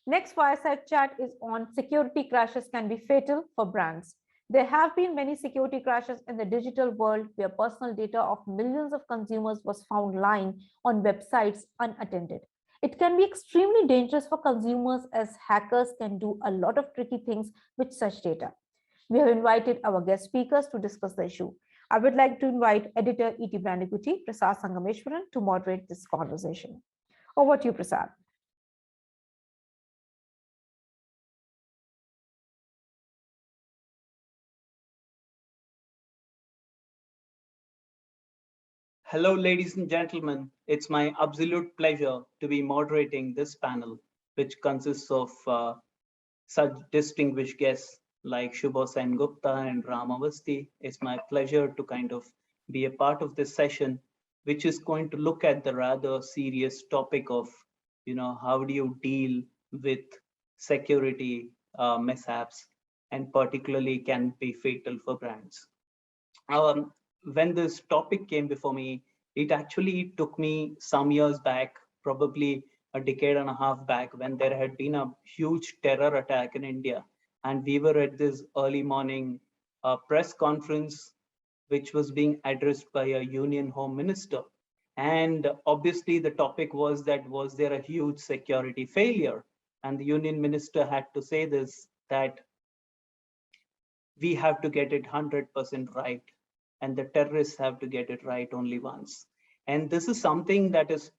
Next fireside chat is on security crashes can be fatal for brands. There have been many security crashes in the digital world where personal data of millions of consumers was found lying on websites unattended. It can be extremely dangerous for consumers as hackers can do a lot of tricky things with such data. We have invited our guest speakers to discuss the issue. I would like to invite editor ET Brand Equity, Prasad Sangameshwaran, to moderate this conversation. Over to you, Prasad. Hello, ladies and gentlemen. It's my absolute pleasure to be moderating this panel, which consists of such distinguished guests like Shubho Sen Gupta and Ram Avasti. It's my pleasure to kind of be a part of this session, which is going to look at the rather serious topic of, how do you deal with security mishaps, and particularly can be fatal for brands. Um, when this topic came before me, it actually took me some years back, probably a decade and a half back, when there had been a huge terror attack in India. And we were at this early morning press conference, which was being addressed by a Union Home Minister. And obviously, the topic was that was there a huge security failure? And the Union Minister had to say this, that we have to get it 100% right, and the terrorists have to get it right only once. And this is something that is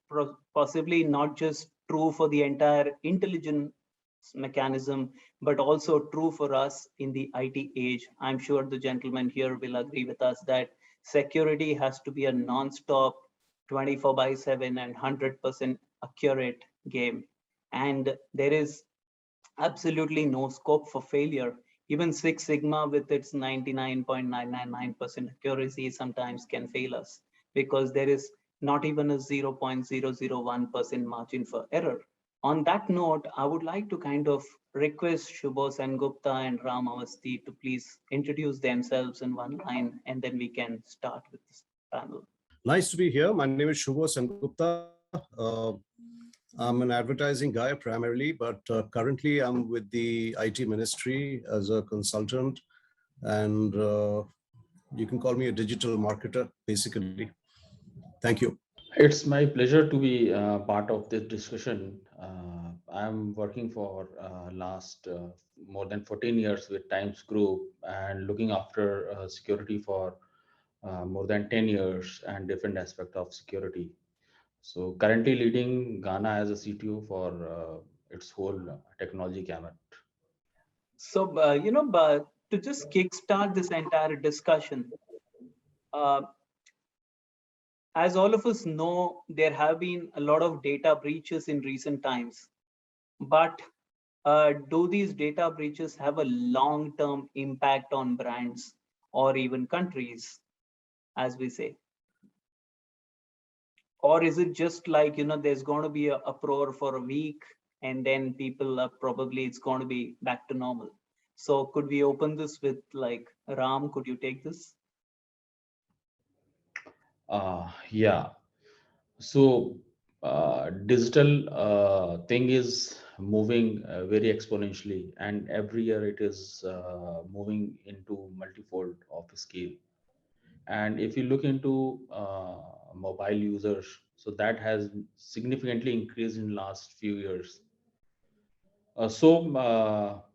possibly not just true for the entire intelligence mechanism, but also true for us in the IT age. I'm sure the gentleman here will agree with us that security has to be a non-stop 24 by 7 and 100% accurate game. And there is absolutely no scope for failure. Even Six Sigma with its 99.999% accuracy sometimes can fail us because there is not even a 0.001% margin for error. On that note, I would like to kind of request Shubho Sengupta and Ram Avasti to please introduce themselves in one line, and then we can start with this panel. Nice to be here. My name is Shubho Sengupta. I'm an advertising guy primarily, but currently I'm with the IT ministry as a consultant, and you can call me a digital marketer, basically. Thank you. It's my pleasure to be part of this discussion. I'm working for last more than 14 years with Times Group and looking after security for more than 10 years and different aspect of security. So currently leading Ghana as a CTO for its whole technology gamut. So, but to just kickstart this entire discussion, uh, as all of us know, there have been a lot of data breaches in recent times. But do these data breaches have a long-term impact on brands or even countries, as we say? Or is it just like, there's going to be a uproar for a week and then people are probably it's going to be back to normal? So could we open this with like Ram? Could you take this? Yeah. So digital thing is moving very exponentially, and every year it is moving into multifold of scale. And if you look into mobile users, so that has significantly increased in last few years. A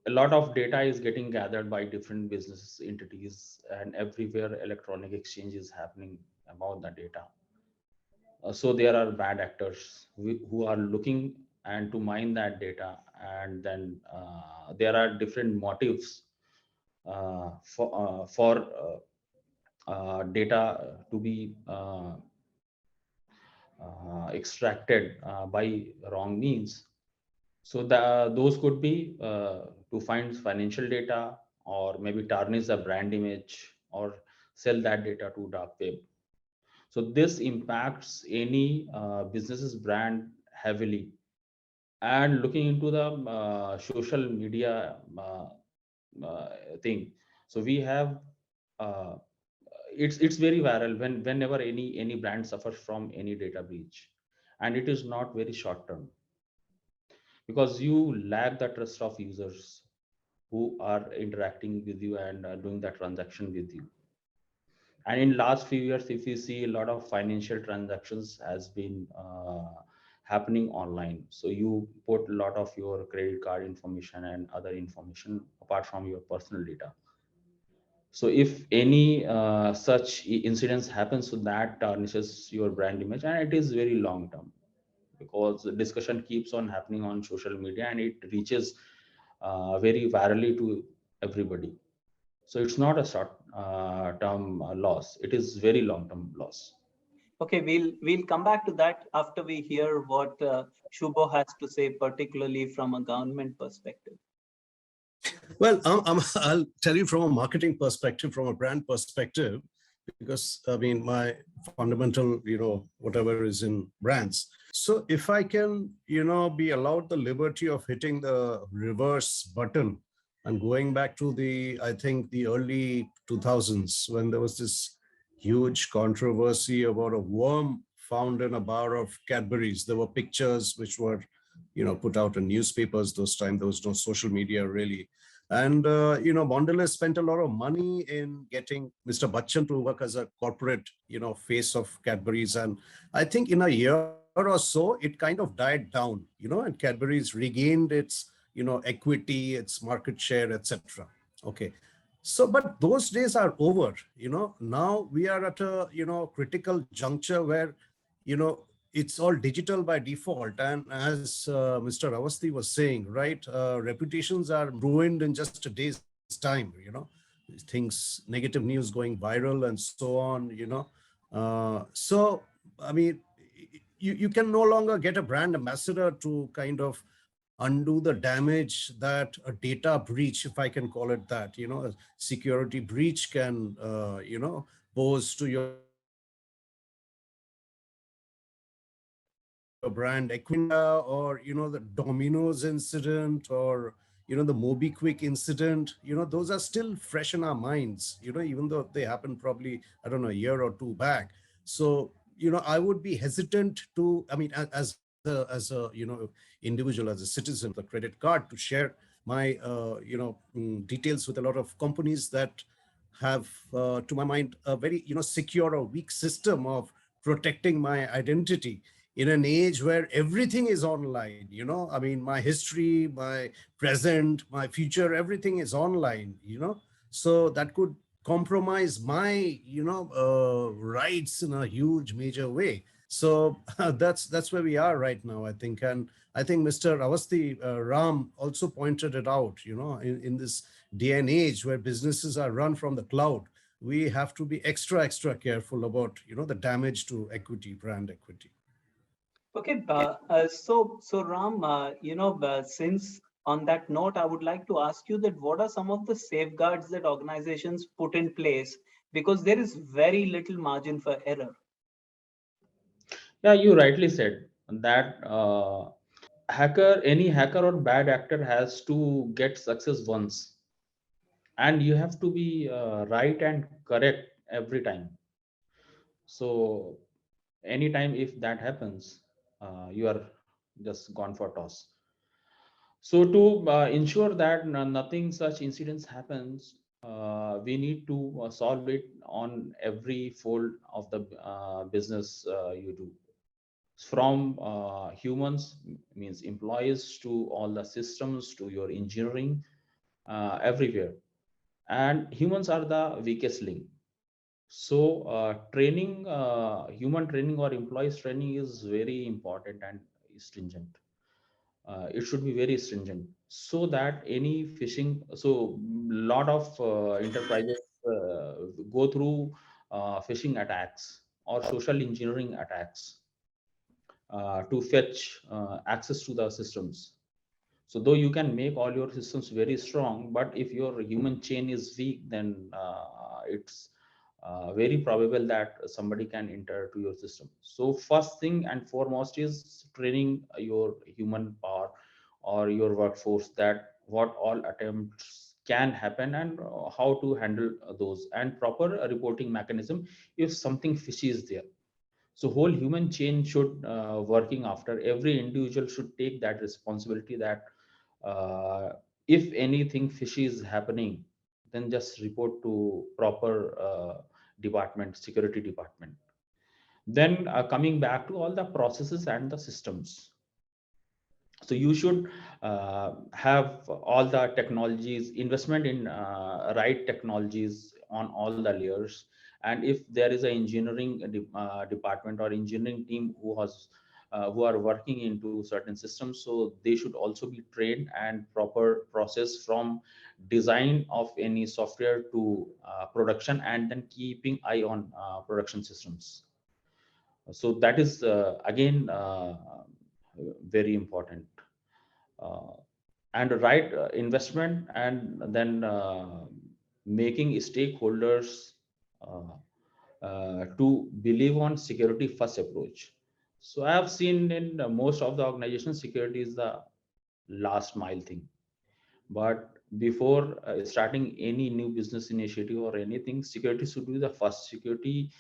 lot of data is getting gathered by different business entities, and everywhere electronic exchange is happening about the data. So there are bad actors who are looking and to mine that data, and then there are different motives for data to be extracted by wrong means. So those could be to find financial data, or maybe tarnish the brand image, or sell that data to dark web. So this impacts any business's brand heavily. And looking into the social media thing, so we have uh, it's very viral whenever any brand suffers from any data breach, and it is not very short term. because you lack the trust of users who are interacting with you and doing the transaction with you. And in last few years, if you see, a lot of financial transactions has been happening online. So you put a lot of your credit card information and other information apart from your personal data. So if any such incidents happens, so that tarnishes your brand image, and it is very long term, because the discussion keeps on happening on social media and it reaches very virally to everybody. So it's not a short term loss, it is very long term loss. Okay, we'll come back to that after we hear what Shubho has to say, particularly from a government perspective. Well, I'll tell you from a marketing perspective, from a brand perspective, because I mean, my fundamental, whatever is in brands. So if I can, be allowed the liberty of hitting the reverse button and going back to I think the early 2000s, when there was this huge controversy about a worm found in a bar of Cadbury's. There were pictures which were, put out in newspapers those times. There was no social media really. And, Mondelez spent a lot of money in getting Mr. Bachchan to work as a corporate, face of Cadbury's. And I think in a year or so, it kind of died down, and Cadbury's regained its, equity, its market share, etc. Okay. So, but those days are over, now we are at a, critical juncture where, it's all digital by default. And as Mr. Awasthi was saying, right, reputations are ruined in just a day's time, things, negative news going viral and so on, So, I mean, you can no longer get a brand ambassador to kind of undo the damage that a data breach, if I can call it that, a security breach can, pose to your brand equity, or the Domino's incident, or the MobiKwik incident. Those are still fresh in our minds, even though they happened probably, I don't know, a year or two back. So I would be hesitant to, I mean, as a individual, as a citizen, the credit card, to share my details with a lot of companies that have, to my mind, a very secure or weak system of protecting my identity in an age where everything is online. I mean, my history, my present, my future, everything is online. So that could compromise my rights in a huge major way. So that's where we are right now, I think. And I think Mr. Awasthi, Ram, also pointed it out. In this day and age where businesses are run from the cloud, we have to be extra careful about the damage to equity, brand equity. Okay, so Ram, since on that note, I would like to ask you that what are some of the safeguards that organizations put in place, because there is very little margin for error. Yeah, you rightly said that any hacker or bad actor has to get success once, and you have to be right and correct every time. So anytime if that happens, you are just gone for toss. So to ensure that nothing such incidents happens, we need to solve it on every fold of the business you do, from humans, means employees, to all the systems, to your engineering, everywhere. And humans are the weakest link. So training, human training or employees training is very important and stringent. It should be very stringent, so that any phishing, so lot of enterprises go through phishing attacks or social engineering attacks to fetch access to the systems. So though you can make all your systems very strong, but if your human chain is weak, then it's very probable that somebody can enter to your system. So first thing and foremost is training your human power or your workforce, that what all attempts can happen and how to handle those, and proper reporting mechanism if something fishy is there. So whole human chain should working after. Every individual should take that responsibility that if anything fishy is happening, then just report to proper department, security department. Then coming back to all the processes and the systems. So you should have all the technologies, investment in right technologies on all the layers. And if there is an engineering department or engineering team who are working into certain systems, so they should also be trained and proper process from design of any software to production, and then keeping eye on production systems. So that is again very important. uh, and right investment, and then making stakeholders uh, to believe on security first approach. So I have seen in most of the organizations, security is the last mile thing. But before starting any new business initiative or anything, security should be the first. Security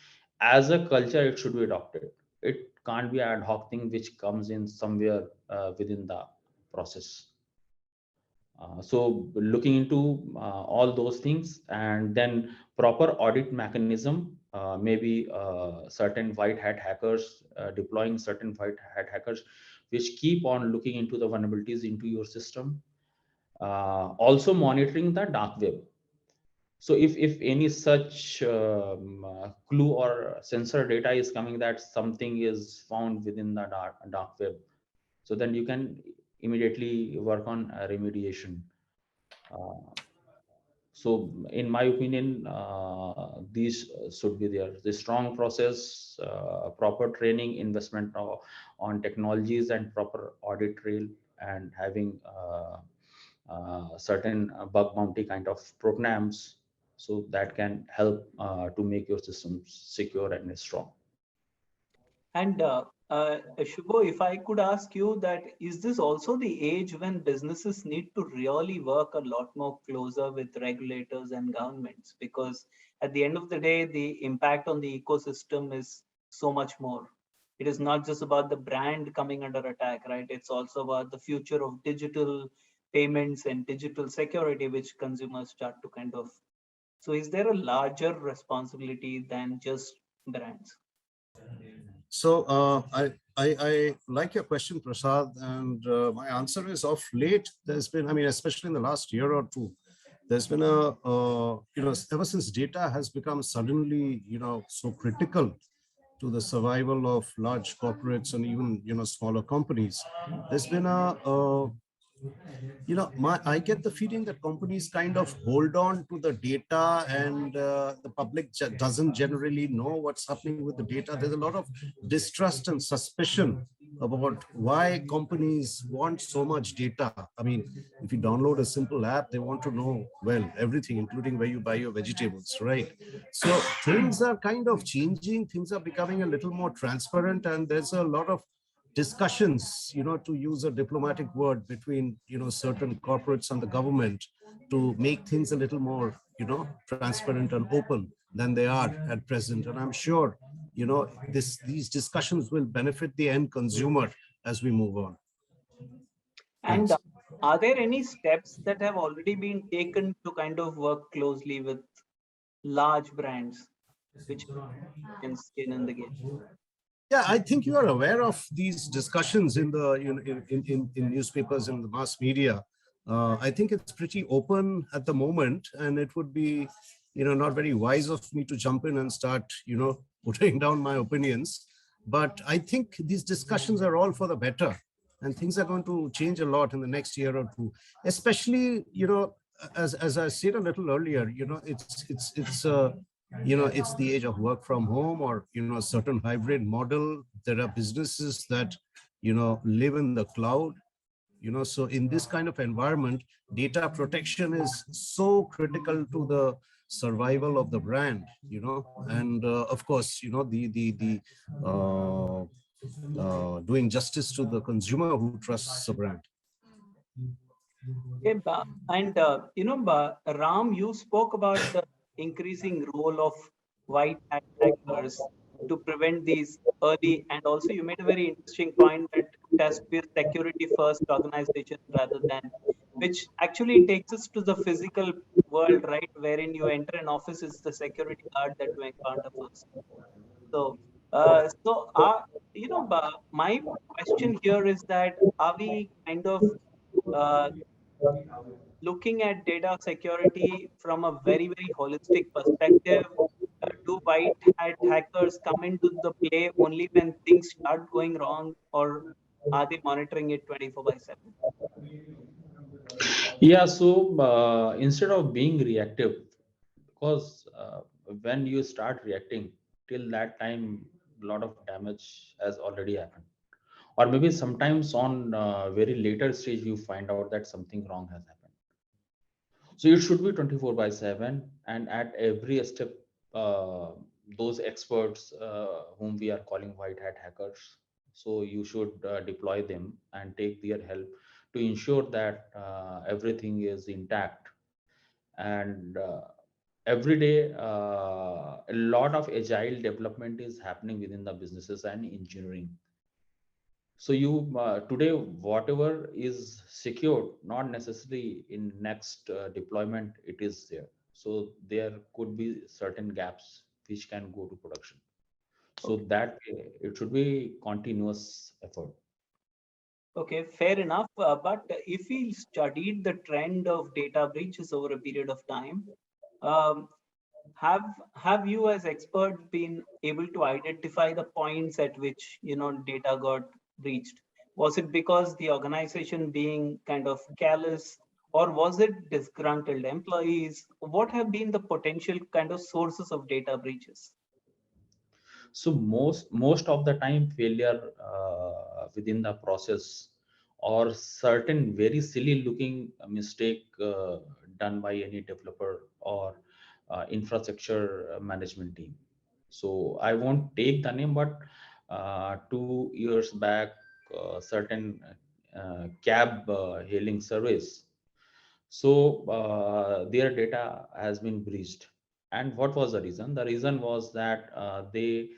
as a culture, it should be adopted. It can't be ad hoc thing which comes in somewhere within the process. So looking into all those things, and then proper audit mechanism, maybe certain white hat hackers, deploying certain white hat hackers which keep on looking into the vulnerabilities into your system. Also monitoring the dark web. So if any such clue or sensor data is coming that something is found within the dark web, so then you can immediately work on remediation. So in my opinion, these should be there: the strong process, proper training, investment on technologies, and proper audit trail, and having certain bug bounty kind of programs, so that can help to make your systems secure and strong. And Shubho, if I could ask you that, is this also the age when businesses need to really work a lot more closer with regulators and governments? Because at the end of the day, the impact on the ecosystem is so much more. It is not just about the brand coming under attack, right? It's also about the future of digital payments and digital security, which consumers start to kind of. So is there a larger responsibility than just brands? So I like your question, Prasad, and my answer is of late. There's been, I mean, especially in the last year or two, there's been a ever since data has become suddenly so critical to the survival of large corporates and even smaller companies. There's been I get the feeling that companies kind of hold on to the data, and the public doesn't generally know what's happening with the data. There's a lot of distrust and suspicion about why companies want so much data. I mean, if you download a simple app, they want to know, well, everything, including where you buy your vegetables, right? So things are kind of changing. Things are becoming a little more transparent, and there's a lot of discussions, to use a diplomatic word, between, certain corporates and the government to make things a little more, transparent and open than they are at present. And I'm sure, these discussions will benefit the end consumer as we move on. And Thanks. are there any steps that have already been taken to kind of work closely with large brands, which can skin in the game? Yeah, I think you are aware of these discussions in the in newspapers and the mass media. I think it's pretty open at the moment, and it would be not very wise of me to jump in and start putting down my opinions. But I think these discussions are all for the better, and things are going to change a lot in the next year or two. Especially as I said a little earlier, it's the age of work from home, or a certain hybrid model. There are businesses that live in the cloud. So in this kind of environment, data protection is so critical to the survival of the brand. And of course, the doing justice to the consumer who trusts the brand. Okay, and Ram, you spoke about the increasing role of white hat hackers to prevent these early. And also you made a very interesting point that it has to be a security first organization rather than, which actually takes us to the physical world, right? Wherein you enter an office, is the security guard that you encounter first. So, my question here is that are we kind of uh, looking at data security from a very, very holistic perspective? Do white hat hackers come into the play only when things start going wrong, or are they monitoring it 24/7? Yeah, so instead of being reactive, because when you start reacting, till that time, a lot of damage has already happened. Or maybe sometimes on very later stage, you find out that something wrong has happened. So it should be 24/7, and at every step, uh, those experts whom we are calling white hat hackers, so you should deploy them and take their help to ensure that everything is intact. And every day, a lot of agile development is happening within the businesses and engineering. So you today, whatever is secured, not necessarily in next deployment it is there. So there could be certain gaps which can go to production. So Okay. that it should be continuous effort. Okay, fair enough. But if we studied the trend of data breaches over a period of time, um, have have you as expert been able to identify the points at which data got breached? Was it because the organization being kind of careless, or was it disgruntled employees? What have been the potential kind of sources of data breaches? So most of the time failure within the process, or certain very silly looking mistake done by any developer or infrastructure management team. So I won't take the name, but 2 years back, certain cab hailing service, so their data has been breached. And what was the reason? The reason was that they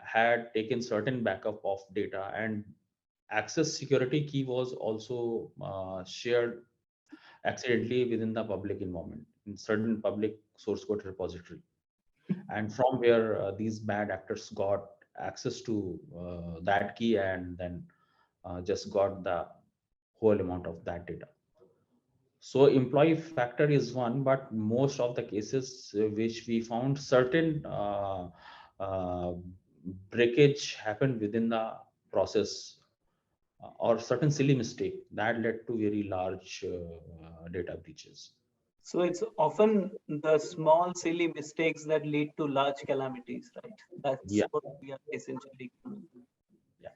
had taken certain backup of data, and access security key was also shared accidentally within the public environment in certain public source code repository. And from where these bad actors got access to that key, and then just got the whole amount of that data. So employee factor is one, but most of the cases which we found, certain uh, breakage happened within the process, or certain silly mistake that led to very large data breaches. So it's often the small, silly mistakes that lead to large calamities, right? That's Yeah, what we are essentially. yeah.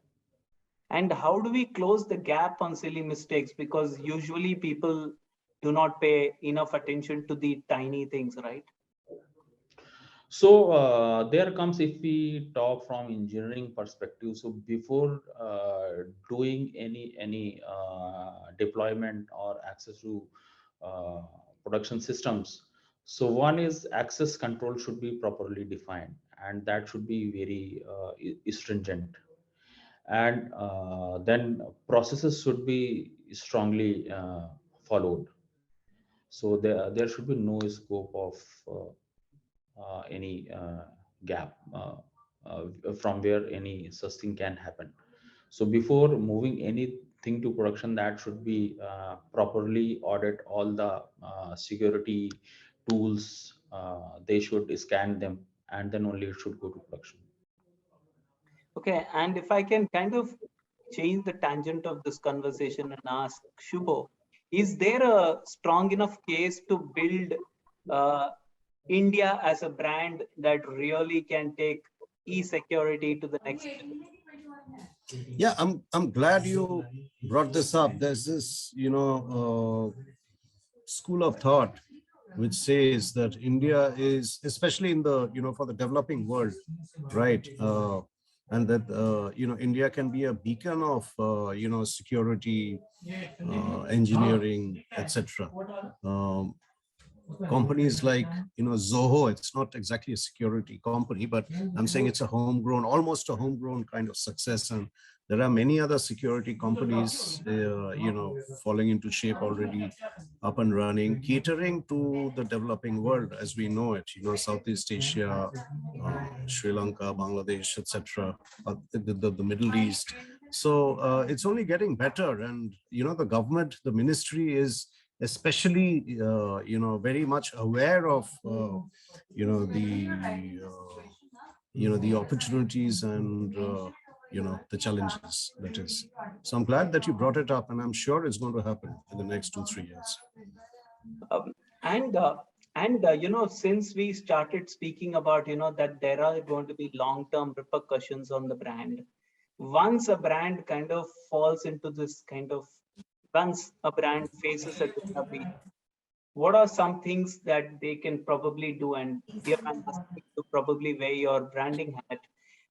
And how do we close the gap on silly mistakes? Because usually people do not pay enough attention to the tiny things, right? So there comes, if we talk from engineering perspective. So before doing any deployment or access to uh, production systems, so one is access control should be properly defined, and that should be very stringent. And then processes should be strongly followed. So there should be no scope of any gap from where any such thing can happen. So before moving anything to production, that should be properly audit all the security tools. They should scan them, and then only it should go to production. Okay, and if I can kind of change the tangent of this conversation and ask Shubho, is there a strong enough case to build uh, India as a brand that really can take e-security to the next level? Yeah, I'm glad you brought this up. There's this, school of thought which says that India is, especially in the, for the developing world, right? And that, India can be a beacon of, security, engineering, etc. companies like, Zoho, it's not exactly a security company, but I'm saying it's a homegrown, almost a homegrown kind of success. And there are many other security companies, falling into shape already, up and running, catering to the developing world as we know it, Southeast Asia, Sri Lanka, Bangladesh, etc., the Middle East. So it's only getting better. And, the government, the ministry is especially, very much aware of, the opportunities and, the challenges that is. So I'm glad that you brought it up, and I'm sure it's going to happen in the next 2-3 years. Um, and since we started speaking about that there are going to be long-term repercussions on the brand, once a brand kind of falls into this kind of, once a brand faces a data breach, what are some things that they can probably do? And here I'm asking to probably wear your branding hat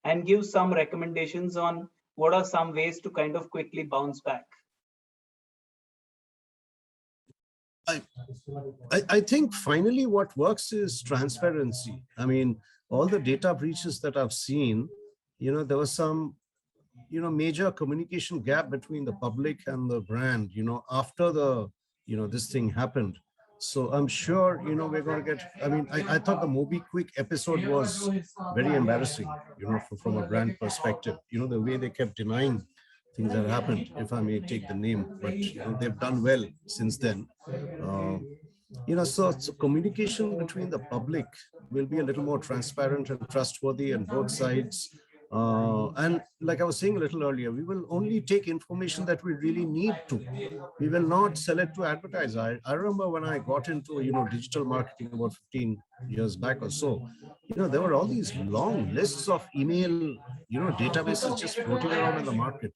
and give some recommendations on what are some ways to kind of quickly bounce back. I think finally what works is transparency. I mean, all the data breaches that I've seen, there was some, major communication gap between the public and the brand, after the, this thing happened. So I'm sure, we're going to get, I mean, I thought the MobiKwik episode was very embarrassing, from a brand perspective, the way they kept denying things that happened, if I may take the name, but they've done well since then. Uh, so communication between the public will be a little more transparent and trustworthy on both sides. And like I was saying a little earlier, we will only take information that we really need to. We will not sell it to advertiser. I remember when I got into, digital marketing about 15 years back or so, there were all these long lists of email, databases just floating around in the market.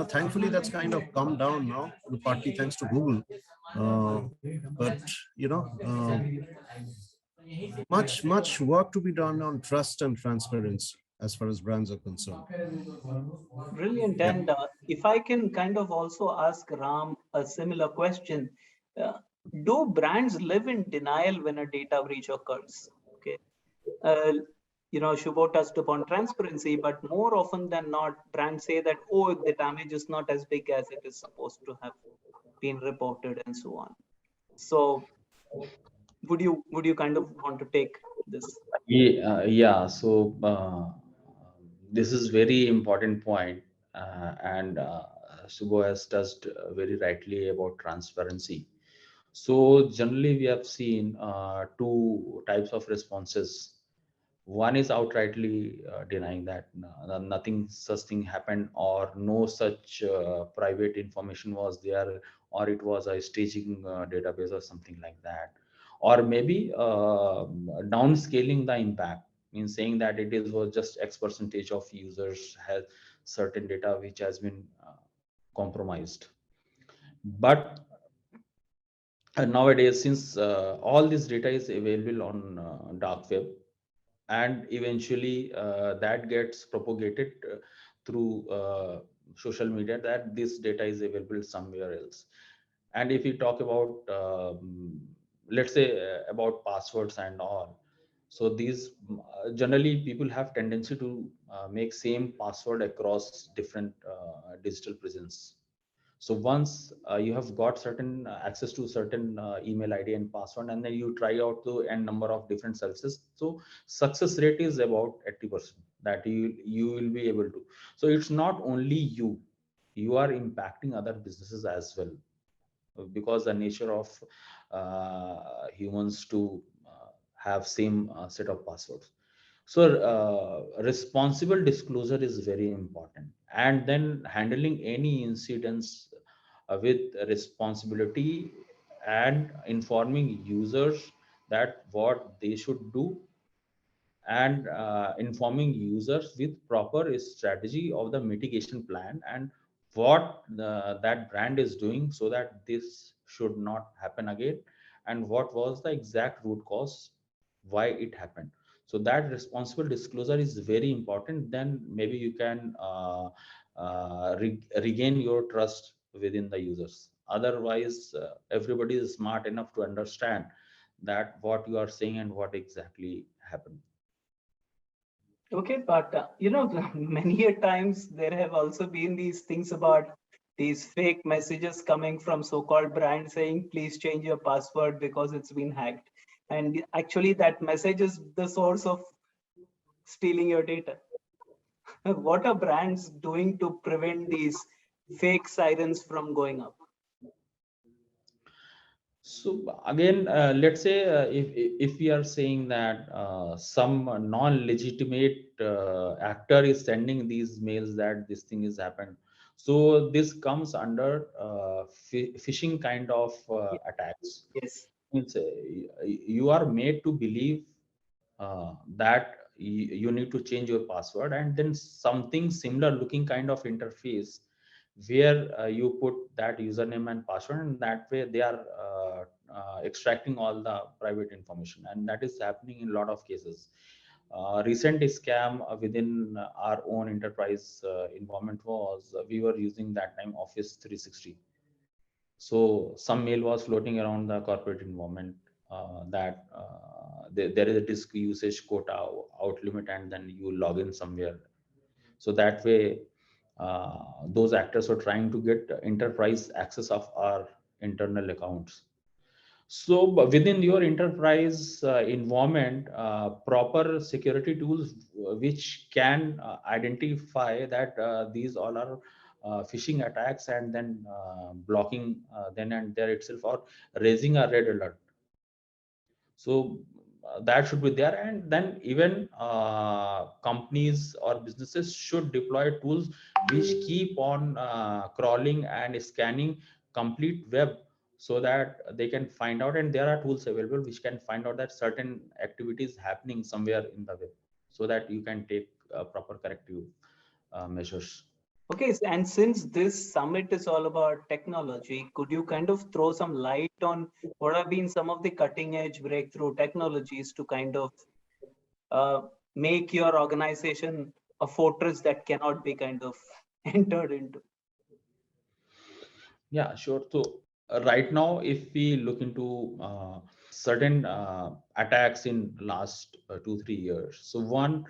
Thankfully that's kind of come down now, partly thanks to Google. Uh, but much work to be done on trust and transparency as far as brands are concerned. Brilliant. Yeah. And if I can kind of also ask Ram a similar question, uh, do brands live in denial when a data breach occurs? Okay. Uh, Shubho touched upon transparency, but more often than not, brands say that, oh, the damage is not as big as it is supposed to have been reported and so on. So would you kind of want to take this? Yeah. So this is very important point, and Subho has touched very rightly about transparency. So generally, we have seen two types of responses. One is outrightly denying that nothing such thing happened, or no such private information was there, or it was a staging database or something like that. Or maybe downscaling the impact, means saying that it is was just X percentage of users has certain data which has been compromised. But nowadays, since all this data is available on dark web, and eventually that gets propagated through social media, that this data is available somewhere else. And if we talk about let's say about passwords and all, so these generally people have tendency to make same password across different digital presence. So once you have got certain access to certain email ID and password, and then you try out the n number of different services, so success rate is about 80% that you will be able to. So it's not only you are impacting other businesses as well, because the nature of humans to have same set of passwords. So responsible disclosure is very important, and then handling any incidents with responsibility, and informing users that what they should do, and informing users with proper strategy of the mitigation plan, and what that brand is doing so that this should not happen again, and what was the exact root cause why it happened. So that responsible disclosure is very important. Then maybe you can regain your trust within the users. Otherwise everybody is smart enough to understand that what you are saying and what exactly happened. Okay, but many a times there have also been these things about these fake messages coming from so-called brands saying, please change your password because it's been hacked. And actually that message is the source of stealing your data. What are brands doing to prevent these fake sirens from going up? So again, let's say if we are saying that some non-legitimate actor is sending these mails that this thing has happened, so this comes under phishing kind of attacks. Yes. Means you are made to believe that you need to change your password, and then something similar looking kind of interface where you put that username and password, and that way they are extracting all the private information, and that is happening in a lot of cases. Recent scam within our own enterprise environment was we were using that time Office 360. So some mail was floating around the corporate environment that there is a disk usage quota out limit, and then you log in somewhere. So that way, those actors were trying to get enterprise access of our internal accounts. So within your enterprise environment, proper security tools which can identify that these all are phishing attacks, and then blocking then and there itself, or raising a red alert. So that should be there, and then even companies or businesses should deploy tools which keep on crawling and scanning complete web, so that they can find out, and there are tools available which can find out that certain activities happening somewhere in the web, so that you can take proper corrective measures. Okay, and since this summit is all about technology, could you kind of throw some light on what have been some of the cutting edge breakthrough technologies to kind of uh, make your organization a fortress that cannot be kind of entered into? Yeah, sure. So right now, if we look into certain attacks in last 2 3 years, so one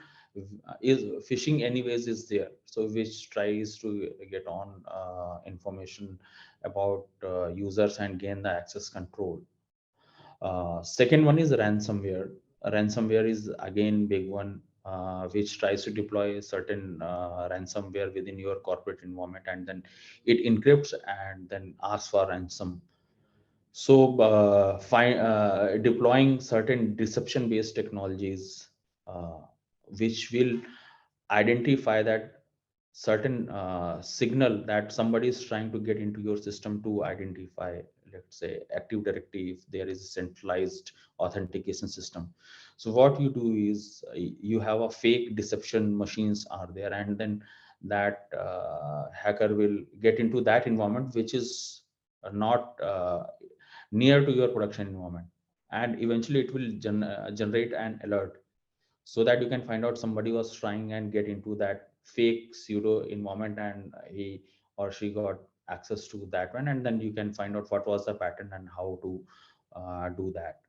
is phishing anyways is there, so which tries to get on information about users and gain the access control. Second one is ransomware. Ransomware is again big one, which tries to deploy certain ransomware within your corporate environment, and then it encrypts and then asks for ransom. So deploying certain deception based technologies uh, which will identify that certain signal that somebody is trying to get into your system, to identify, let's say, Active Directory, if there is a centralized authentication system. So what you do is you have a fake deception machines are there, and then that hacker will get into that environment which is not near to your production environment, and eventually it will generate an alert, so that you can find out somebody was trying and get into that fake pseudo environment, and he or she got access to that one, and then you can find out what was the pattern and how to do that.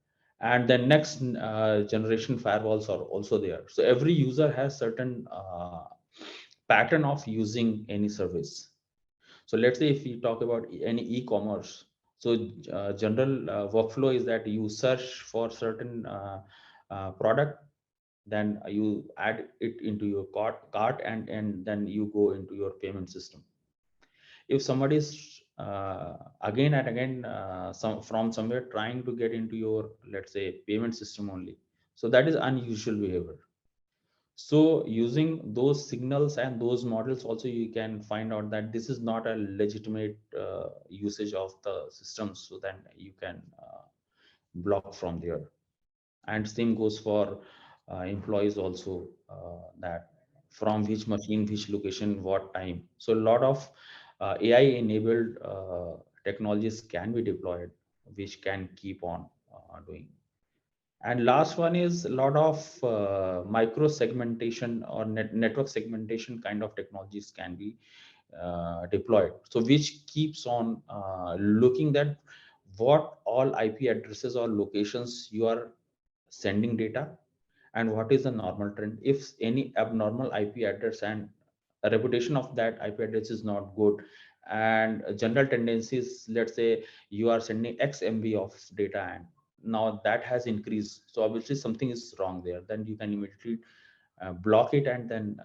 And then next generation firewalls are also there, so every user has certain pattern of using any service. So let's say if we talk about any e-commerce, so general workflow is that you search for certain product, then you add it into your cart, and then you go into your payment system. If somebody is again and again from somewhere trying to get into your, let's say, payment system only, so that is unusual behavior. So using those signals and those models also, you can find out that this is not a legitimate usage of the system, so then you can block from there. And same goes for employees also, that from which machine, which location, what time. So a lot of AI enabled technologies can be deployed, which can keep on doing. And last one is a lot of micro segmentation or network segmentation kind of technologies can be deployed, so which keeps on looking that what all IP addresses or locations you are sending data, and what is the normal trend. If any abnormal IP address and a reputation of that IP address is not good, and general tendencies, let's say you are sending X MB of data and now that has increased, so obviously something is wrong there. Then you can immediately block it and then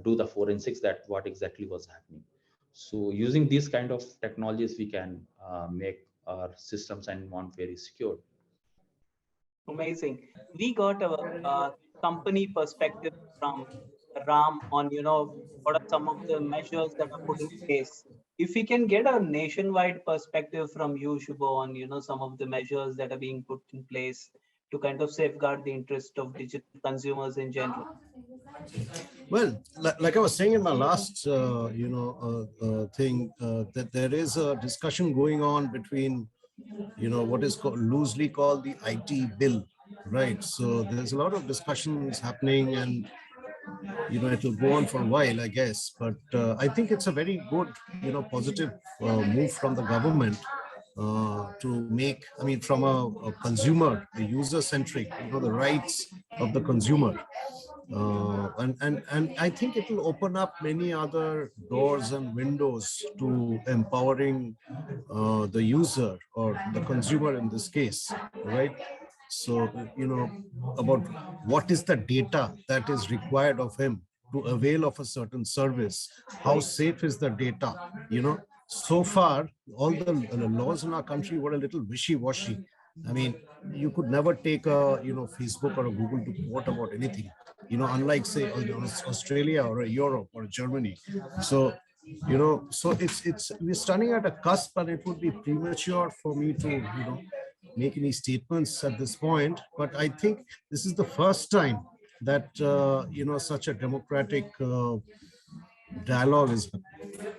do the forensics that what exactly was happening. So using these kind of technologies, we can make our systems and want very secure. Amazing. We got a, company perspective from Ram on, what are some of the measures that are put in place. If we can get a nationwide perspective from you, Shubho, on, some of the measures that are being put in place to kind of safeguard the interest of digital consumers in general. Well, like I was saying in my last, thing, that there is a discussion going on between, what is loosely called the IT bill, right? So there's a lot of discussions happening, and it will go on for a while, I guess. But I think it's a very good, positive move from the government to make, I mean, from a consumer, a user-centric, the rights of the consumer. And I think it will open up many other doors and windows to empowering the user or the consumer in this case, right? So, about what is the data that is required of him to avail of a certain service, how safe is the data, so far all the laws in our country were a little wishy-washy. I mean, you could never take a, Facebook or a Google to quote about anything, unlike say Australia or a Europe or Germany. So, so it's we're standing at a cusp, and it would be premature for me to, make any statements at this point. But I think this is the first time that, such a democratic dialogue is happening.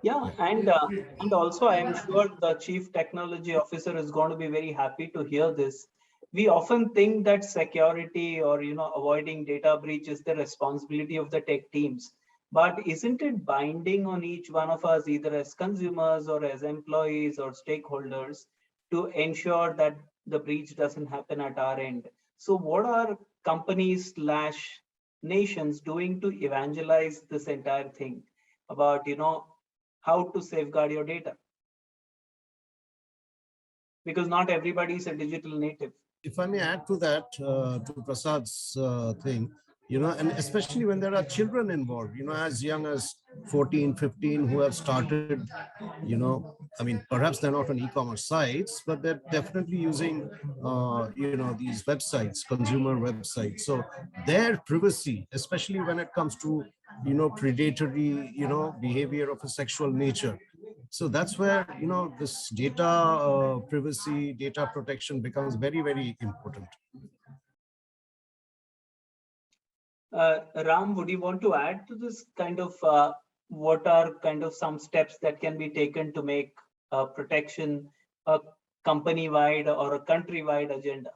Yeah, and also I am sure the chief technology officer is going to be very happy to hear this. We often think that security or avoiding data breach is the responsibility of the tech teams, but isn't it binding on each one of us, either as consumers or as employees or stakeholders, to ensure that the breach doesn't happen at our end? So what are companies slash nations doing to evangelize this entire thing about how to safeguard your data? Because not everybody is a digital native. If I may add to that, to Prasad's thing, and especially when there are children involved, as young as 14, 15, who have started, I mean, perhaps they're not on e-commerce sites, but they're definitely using, these websites, consumer websites. So their privacy, especially when it comes to, predatory, behavior of a sexual nature. So that's where, this data privacy, data protection becomes very, very important. Ram, would you want to add to this kind of what are kind of some steps that can be taken to make protection a company-wide or a country-wide agenda,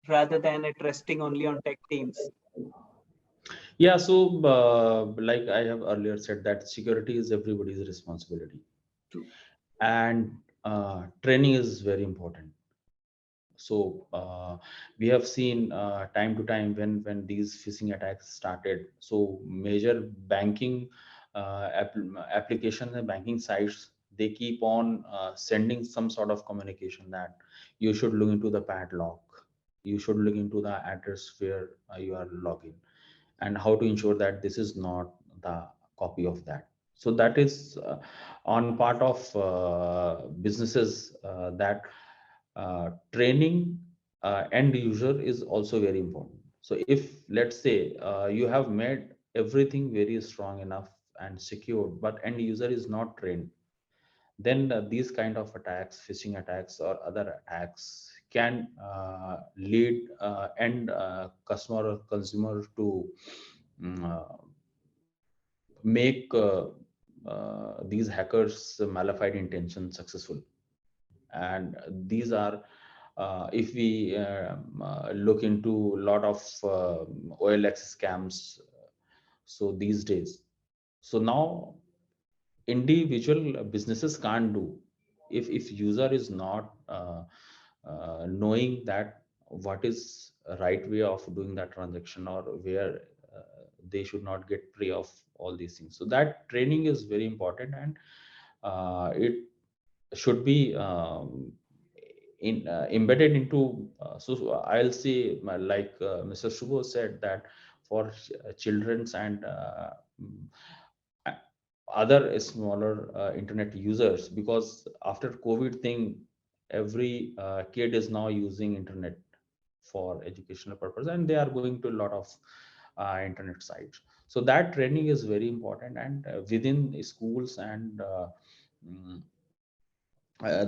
rather than it resting only on tech teams? Yeah, so like I have earlier said, that security is everybody's responsibility. True. And training is very important. So we have seen time to time when these phishing attacks started. So major banking applications and banking sites, they keep on sending some sort of communication that you should look into the padlock, you should look into the address where you are logging, and how to ensure that this is not the copy of that. So that is on part of businesses that training end user is also very important. So if, let's say, you have made everything very strong enough and secured, but end user is not trained, then these kind of attacks, phishing attacks or other attacks, can lead end customer or consumer to make these hackers malafide intention successful. And these are if we look into a lot of OLX scams, so these days. So now individual businesses can't do. If user is not knowing that what is a right way of doing that transaction, or where they should not get prey of all these things. So that training is very important, and it should be embedded into, so I'll say, like Mr. Shubho said, that for children's and uh, other smaller internet users, because after COVID thing, every kid is now using internet for educational purpose, and they are going to a lot of internet sites. So that training is very important, and within schools and mm,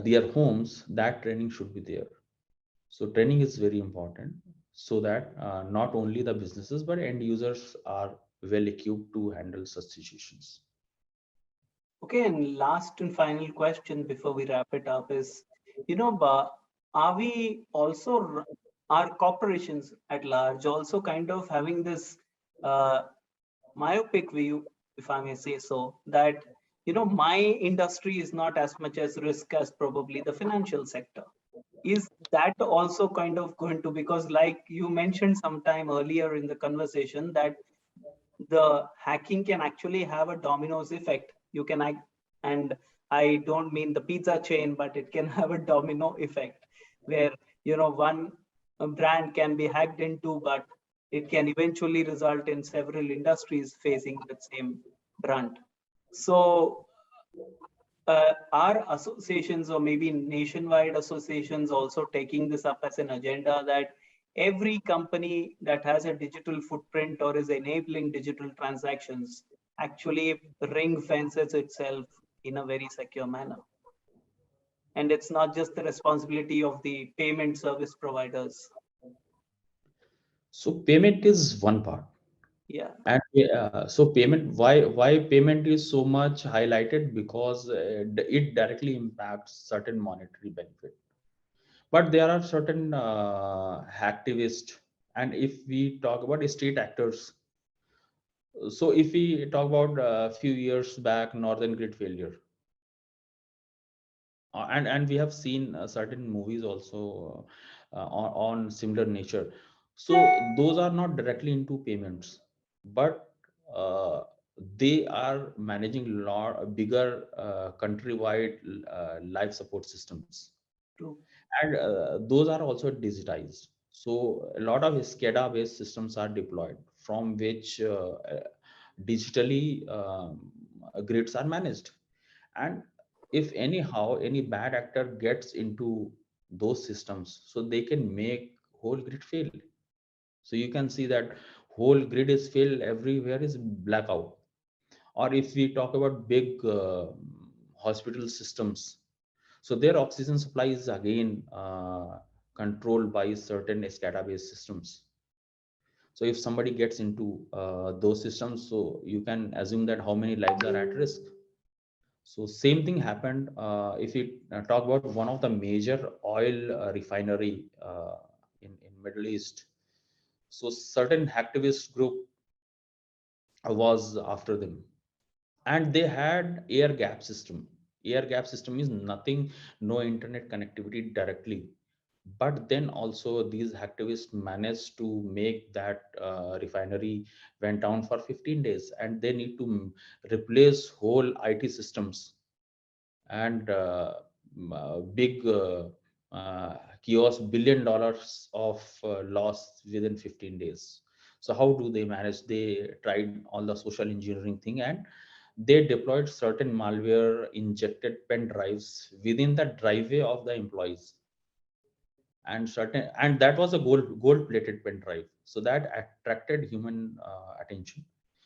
their homes, that training should be there. So training is very important, so that not only the businesses but end users are well equipped to handle such situations. Okay, and last and final question before we wrap it up is, are we also, are corporations at large also kind of having this uh, myopic view, if I may say so, that, my industry is not as much as risk as probably the financial sector? Is that also kind of going to, because like you mentioned sometime earlier in the conversation, that the hacking can actually have a dominoes effect. You can act, and I don't mean the pizza chain, but it can have a domino effect where, one brand can be hacked into, but it can eventually result in several industries facing the same brunt. So are associations, or maybe nationwide associations, also taking this up as an agenda, that every company that has a digital footprint or is enabling digital transactions actually ring fences itself in a very secure manner? And it's not just the responsibility of the payment service providers. So payment is one part, Yeah, and so payment, why payment is so much highlighted, because it directly impacts certain monetary benefit. But there are certain hacktivists, and if we talk about state actors, so if we talk about a few years back, Northern Grid failure, and we have seen certain movies also on similar nature. So those are not directly into payments, but uh, they are managing lot bigger countrywide life support systems, true. and those are also digitized. So a lot of SCADA based systems are deployed, from which digitally grids are managed. And if anyhow any bad actor gets into those systems, so they can make whole grid fail. So you can see that whole grid is failed, everywhere is blackout. Or if we talk about big hospital systems, so their oxygen supply is again controlled by certain SCADA based systems. So if somebody gets into those systems, so you can assume that how many lives are at risk. So same thing happened if we talk about one of the major oil refinery in Middle East. So certain hacktivist group was after them, and they had air gap system. Air gap system is nothing, no internet connectivity directly. But then also these hacktivists managed to make that refinery went down for 15 days, and they need to replace whole IT systems, and big kiosk $1 billion of loss within 15 days. So how do they manage? They tried all the social engineering thing, and they deployed certain malware injected pen drives within the driveway of the employees, and certain, and that was a gold plated pen drive, so that attracted human attention.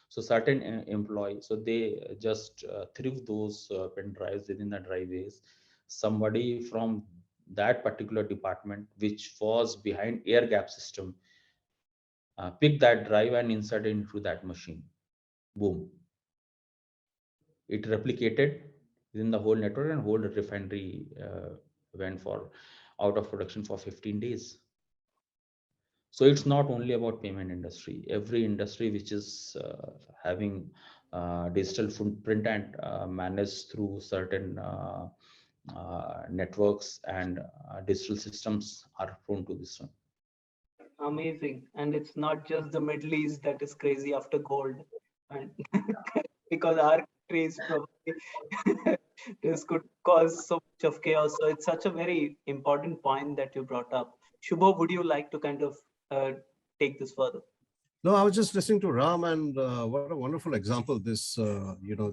So certain employee, so they just threw those pen drives within the driveways. Somebody from that particular department which was behind air gap system picked that drive and inserted into that machine. Boom, it replicated within the whole network, and whole refinery went for out of production for 15 days. So it's not only about payment industry. Every industry which is having digital footprint and managed through certain networks and digital systems are prone to this one. Amazing. And it's not just the Middle East that is crazy after gold. And because our country is probably this could cause so much of chaos. So it's such a very important point that you brought up. Shubho, would you like to kind of take this further? No, I was just listening to Ram, and what a wonderful example this,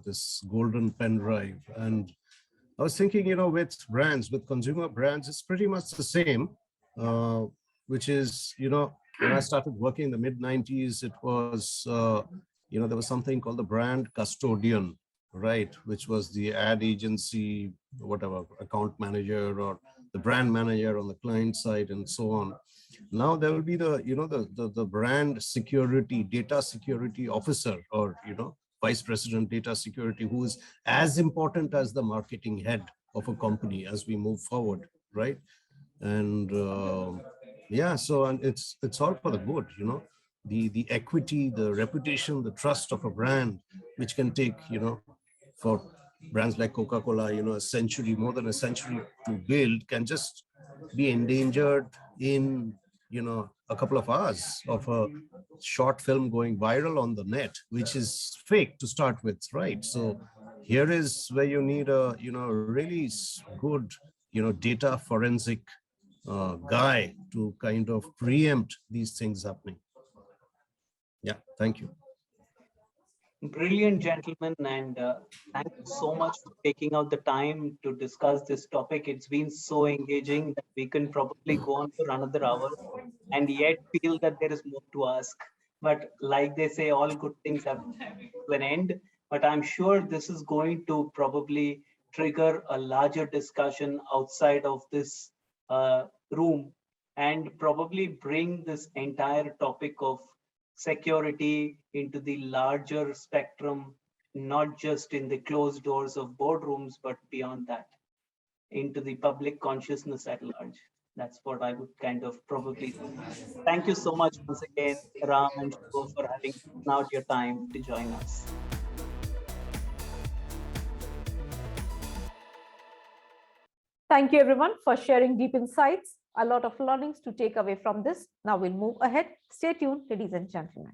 this golden pen drive. And I was thinking, with brands, with consumer brands, it's pretty much the same, which is, when I started working in the mid 90s, it was, there was something called the brand custodian, right? Which was the ad agency, whatever, account manager or the brand manager on the client side and so on. Now there will be the brand security, data security officer, or, vice president data security, who is as important as the marketing head of a company as we move forward, right? And yeah, so and it's all for the good, the equity, the reputation, the trust of a brand, which can take, for brands like Coca-Cola, a century, more than a century to build, can just be endangered in, a couple of hours of a short film going viral on the net, which is fake to start with, right? So here is where you need a, really good, data forensic guy to kind of preempt these things happening. Yeah, thank you. Brilliant, gentlemen, and thank you so much for taking out the time to discuss this topic. It's been so engaging that we can probably go on for another hour and yet feel that there is more to ask. But like they say, all good things have an end. But I'm sure this is going to probably trigger a larger discussion outside of this room and probably bring this entire topic of security into the larger spectrum, not just in the closed doors of boardrooms, but beyond that, into the public consciousness at large. That's what I would kind of probably say. Thank you so much once again, Ram and Shubho, for having taken out your time to join us. Thank you everyone for sharing deep insights. A lot of learnings to take away from this. Now we'll move ahead. Stay tuned, ladies and gentlemen.